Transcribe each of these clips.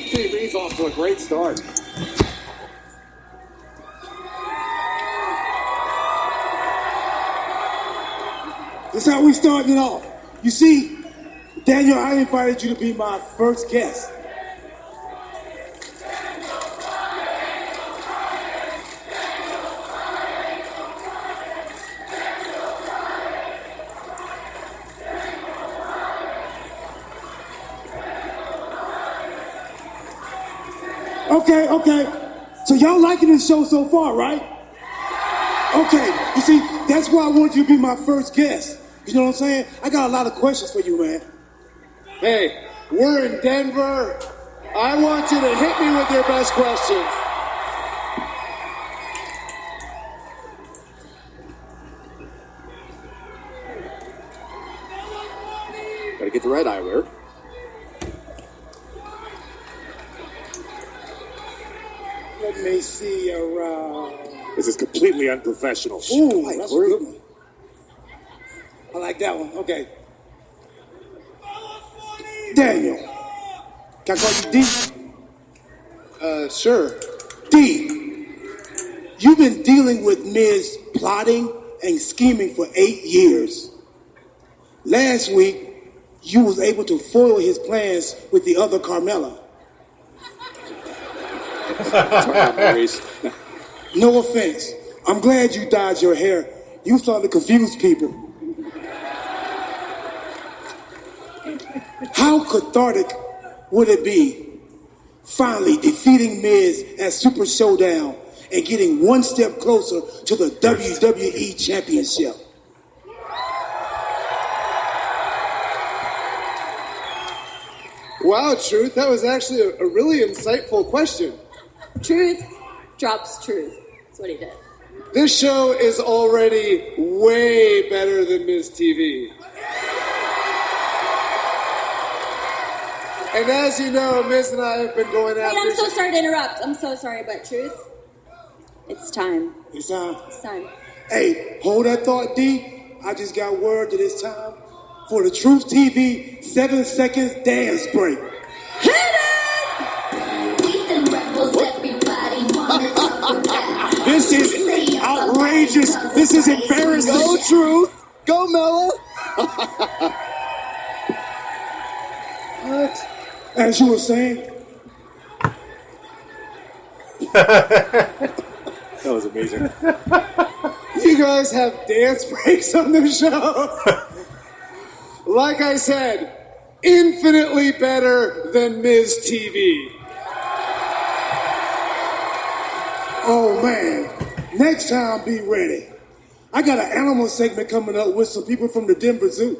Truth TV's off to a great start. This is how we starting it off. You see, Daniel, I invited you to be my first guest. Okay. So y'all liking this show so far, right? Okay, you see, that's why I want you to be my first guest. You know what I'm saying? I got a lot of questions for you, man. Hey, we're in Denver. I want you to hit me with your best questions. Gotta get the red eyewear. Let me see around. This is completely unprofessional. Ooh, that's a good one. I like that one. Okay. Daniel. Can I call you D? Sure. D. You've been dealing with Miz plotting and scheming for 8 years. Last week, you was able to foil his plans with the other Carmella. No offense. I'm glad you dyed your hair. You started to confuse people. How cathartic would it be finally defeating Miz at Super Showdown and getting one step closer to the WWE Championship? Wow, Truth, that was actually a really insightful question. Truth drops truth. That's what he did. This show is already way better than Miz TV. And as you know, Miz and I have been going after... Wait, I'm so sorry to interrupt. I'm so sorry, but Truth, it's time. It's time. It's time. Hey, hold that thought, D. I just got word that it's time for the Truth TV 7 seconds dance break. Hit it! This is outrageous. This is embarrassing. Go, Truth. Go, Mella. What? As you were saying. That was amazing. You guys have dance breaks on the show. Like I said, infinitely better than Miz TV. Oh, man. Next time, be ready. I got an animal segment coming up with some people from the Denver Zoo.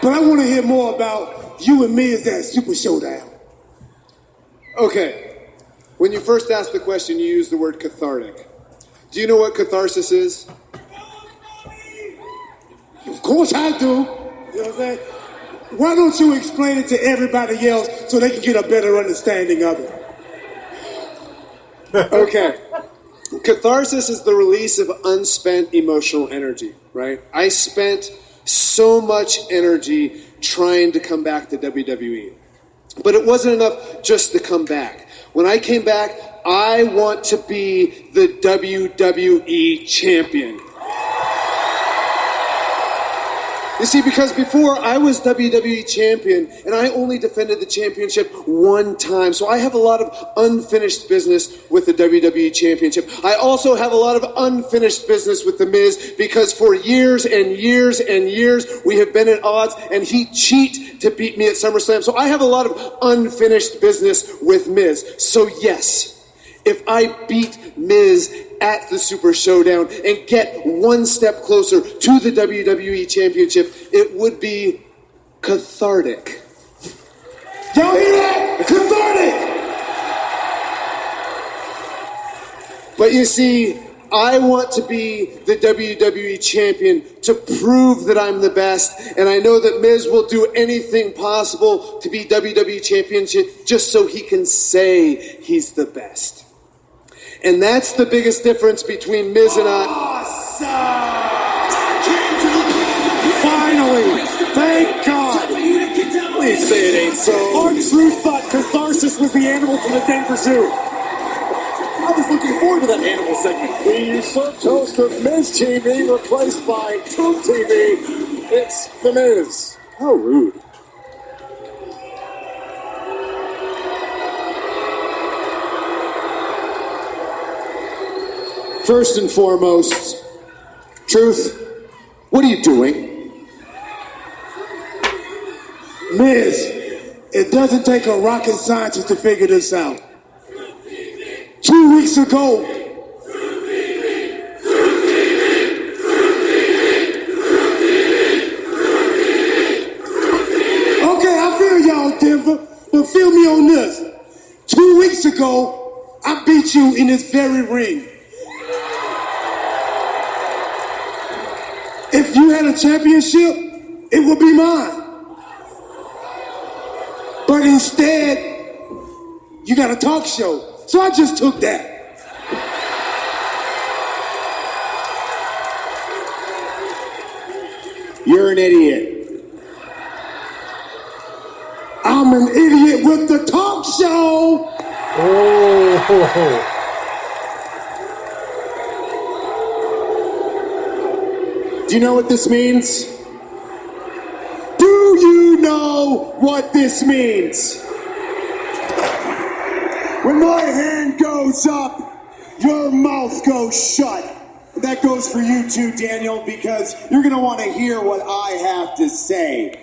But I want to hear more about you and Miz at Super Showdown. Okay. When you first asked the question, you used the word cathartic. Do you know what catharsis is? Of course I do. You know what I'm saying? Why don't you explain it to everybody else so they can get a better understanding of it? Okay. Catharsis is the release of unspent emotional energy, right? I spent so much energy trying to come back to WWE. But it wasn't enough just to come back. When I came back, I want to be the WWE champion. You see, because before I was WWE champion, and I only defended the championship one time, so I have a lot of unfinished business with the WWE championship. I also have a lot of unfinished business with The Miz, because for years and years and years, we have been at odds, and he cheated to beat me at SummerSlam. So I have a lot of unfinished business with Miz. So yes, if I beat Miz at the Super Showdown and get one step closer to the WWE Championship, it would be cathartic. Y'all hear that? Cathartic! But you see, I want to be the WWE Champion to prove that I'm the best, and I know that Miz will do anything possible to be WWE Champion just so he can say he's the best. And that's the biggest difference between Miz and I. Finally! Thank God! Say it ain't so. Our Truth thought catharsis was the animal from the Denver Zoo. I was looking forward to that animal segment. The usurped host of Miz TV replaced by Truth TV. It's The Miz. How rude. First and foremost, Truth, what are you doing? Miz, it doesn't take a rocket scientist to figure this out. 2 weeks ago, okay, I feel y'all, Denver, but feel me on this. 2 weeks ago, I beat you in this very ring. If you had a championship, it would be mine. But instead, you got a talk show. So I just took that. You're an idiot. I'm an idiot with the talk show. Oh. Do you know what this means? Do you know what this means? When my hand goes up, your mouth goes shut. That goes for you too, Daniel, because you're going to want to hear what I have to say.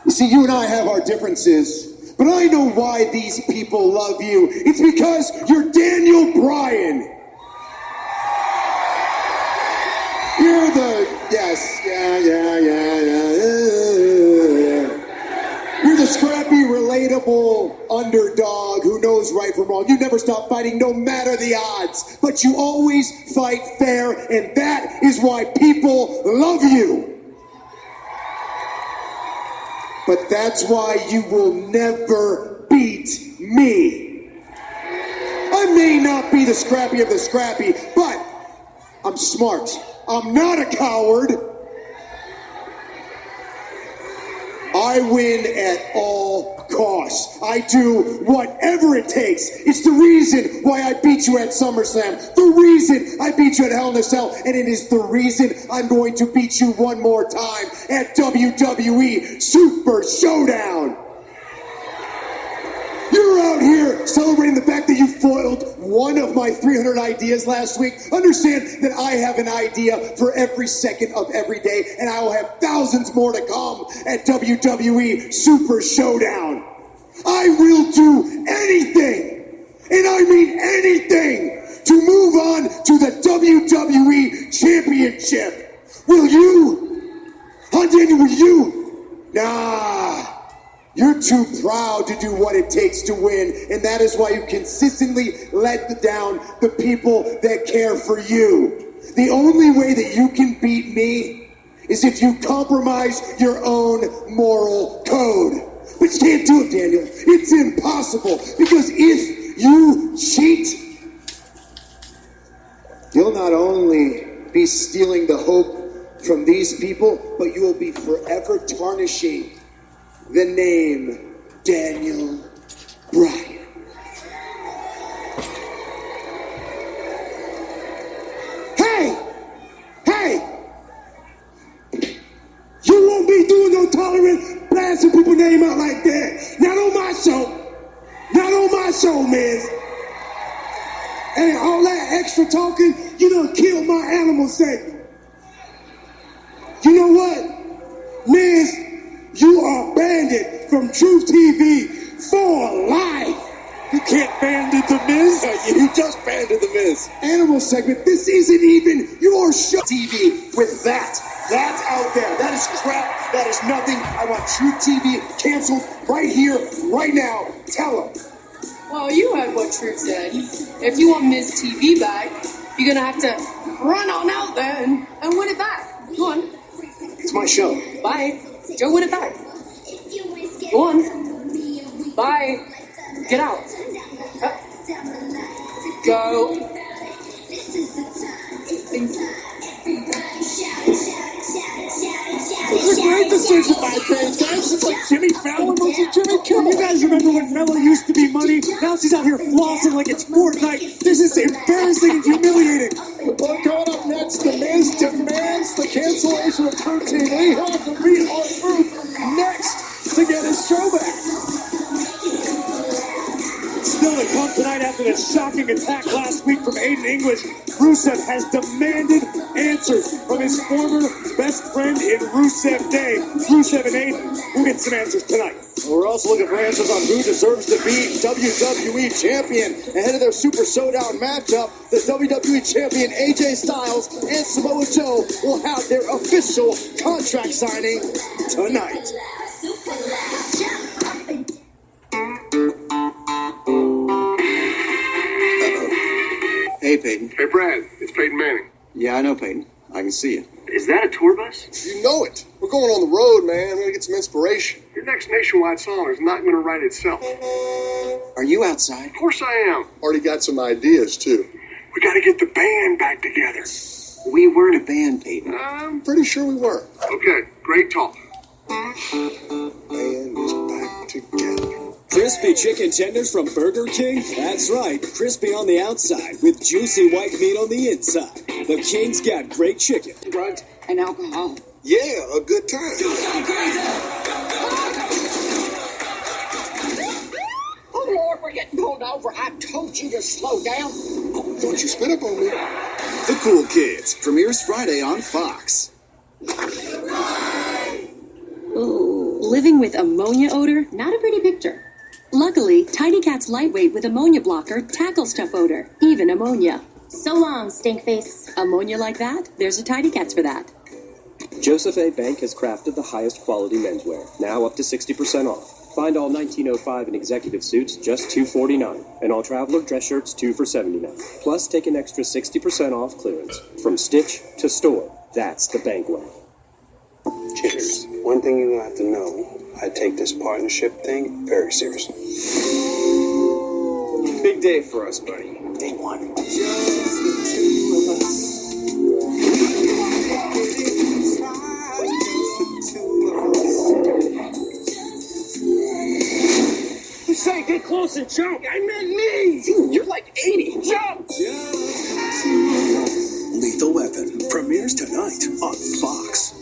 You see, you and I have our differences, but I know why these people love you. It's because you're Daniel Bryan. You're the, yes, yeah. You're the scrappy, relatable underdog who knows right from wrong. You never stop fighting no matter the odds, but you always fight fair, and that is why people love you. But that's why you will never beat me. I may not be the scrappy of the scrappy, but I'm smart. I'm not a coward. I win at all costs. I do whatever it takes. It's the reason why I beat you at SummerSlam. The reason I beat you at Hell in a Cell. And it is the reason I'm going to beat you one more time at WWE Super Showdown. You're out here celebrating the fact that you foiled one of my 300 ideas last week. Understand that I have an idea for every second of every day, and I will have thousands more to come at WWE Super Showdown. I will do anything, and I mean anything, to move on to the WWE Championship. Will you? Huh, Daniel, will you? Nah. You're too proud to do what it takes to win, and that is why you consistently let down the people that care for you. The only way that you can beat me is if you compromise your own moral code. But you can't do it, Daniel. It's impossible, because if you cheat, you'll not only be stealing the hope from these people, but you will be forever tarnishing the name Daniel Bryan. Hey! You won't be doing no tolerant blasting people's name out like that. Not on my show. Not on my show, Miz. And all that extra talking, you done killed my animal segment. You know what, Miz? You are banned from Truth TV for life. You can't bandit the Miz. You just banded the Miz. Animal segment, this isn't even your show. TV with that out there. That is crap. That is nothing. I want Truth TV canceled right here, right now. Tell them. Well, you heard what Truth said. If you want Miz TV back, you're going to have to run on out there and win it back. Go on. It's my show. Bye. Go win it back. Go on. Bye. Get out. Go. It's a great decision by Paige. It's like Jimmy Fallon versus Jimmy Kimmel. You guys remember when Mella used to be money? Now she's out here flossing like it's Fortnite. This is embarrassing and humiliating. Well, coming up next, The Miz demands the cancellation of Truth TV. He'll have to meet R-Truth next to get his show back. Still in pump tonight after the shocking attack last week from Aiden English. Rusev has demanded answers from his former best friend in Rusev Day. Rusev and Aiden will get some answers tonight. We're also looking for answers on who deserves to be WWE Champion. Ahead of their Super Showdown matchup, the WWE Champion AJ Styles and Samoa Joe will have their official contract signing tonight. Hey, Peyton. Hey, Brad. It's Peyton Manning. Yeah, I know, Peyton. I can see you. Is that a tour bus? You know it. We're going on the road, man. We're going to get some inspiration. Your next nationwide song is not going to write itself. Are you outside? Of course I am. Already got some ideas, too. We got to get the band back together. We weren't a band, Peyton. I'm pretty sure we were. Okay, great talk. Band is back together. Crispy chicken tenders from Burger King? That's right, crispy on the outside with juicy white meat on the inside. The King's got great chicken. Drugs and alcohol. Yeah, a good time. Oh, Lord, we're getting pulled over. I told you to slow down. Don't you spit up on me. The Cool Kids premieres Friday on Fox. Ooh, living with ammonia odor? Not a pretty picture. Luckily, Tidy Cat's lightweight with ammonia blocker tackles tough odor, even ammonia. So long, stinkface. Ammonia like that? There's a Tidy Cats for that. Joseph A. Bank has crafted the highest quality menswear, now up to 60% off. Find all 1905 and executive suits just $249, and all traveler dress shirts $2 for $79. Plus, take an extra 60% off clearance. From stitch to store, that's the Bank way. Cheers. One thing you have to know, I take this partnership thing very seriously. Big day for us, buddy. Day one. Just the two of us. You say get close and jump. I meant knees. You're like 80. Jump. Lethal Weapon premieres tonight on Fox.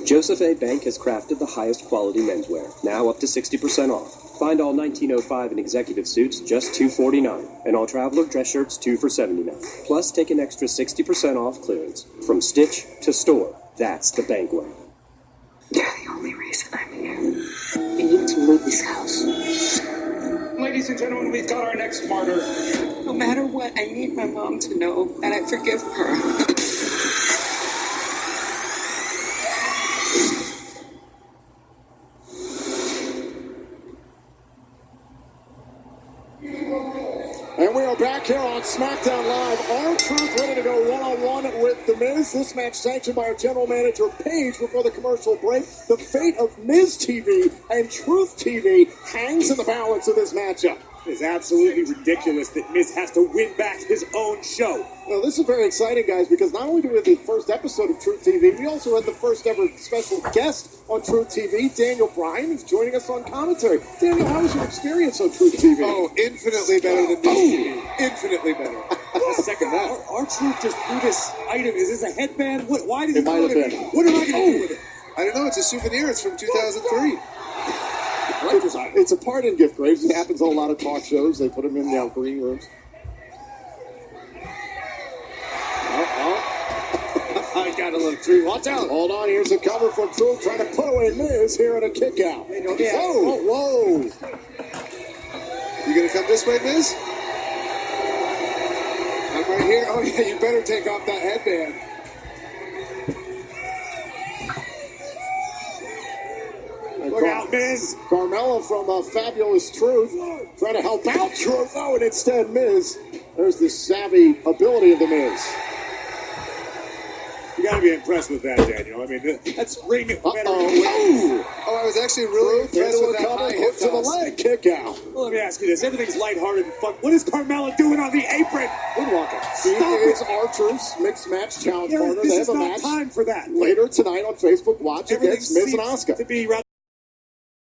Joseph A. Bank has crafted the highest quality menswear, now up to 60% off. Find all 1905 and executive suits just $249, and all traveler dress shirts $2 for $79. Plus, take an extra 60% off clearance. From stitch to store, that's the Bank way. You're the only reason I'm here. We need to leave this house. Ladies and gentlemen, we've got our next martyr. No matter what, I need my mom to know that I forgive her. And we are back here on SmackDown Live. R-Truth ready to go one-on-one with The Miz. This match sanctioned by our general manager, Paige, before the commercial break. The fate of Miz TV and Truth TV hangs in the balance of this matchup. It's absolutely ridiculous that Miz has to win back his own show. Now, this is very exciting, guys, because not only do we have the first episode of Truth TV, we also had the first ever special guest on Truth TV. Daniel Bryan is joining us on commentary. Daniel, how was your experience on Truth TV? Oh, infinitely better than me. Infinitely better. Second that. Our Truth just threw this item. Is this a headband? Why did he It might throw have it? been. What am I going to do with it? I don't know. It's a souvenir. It's from 2003. It's a part-in gift, Graves. It happens on a lot of talk shows. They put them in the green rooms. I got a little tree. Watch out. Hold on, here's a cover from Truth trying to put away Miz here in a kick out. Whoa. You gonna come this way, Miz? I'm right here. Oh yeah, you better take off that headband. Look out, Miz. Carmella from Fabulous Truth trying to help out Truth. Oh, and instead Miz. There's the savvy ability of the Miz. You got to be impressed with that, Daniel. I mean, that's ring. Oh, I was actually really impressed with that high hip to the toss. leg kick out. Well, let me ask you this. Everything's lighthearted and fun. What is Carmella doing on the apron? Moonwalker. She is Archer's mixed match challenge partner. They This have is a not match time for that. later tonight on Facebook Watch against Miz and Asuka. To be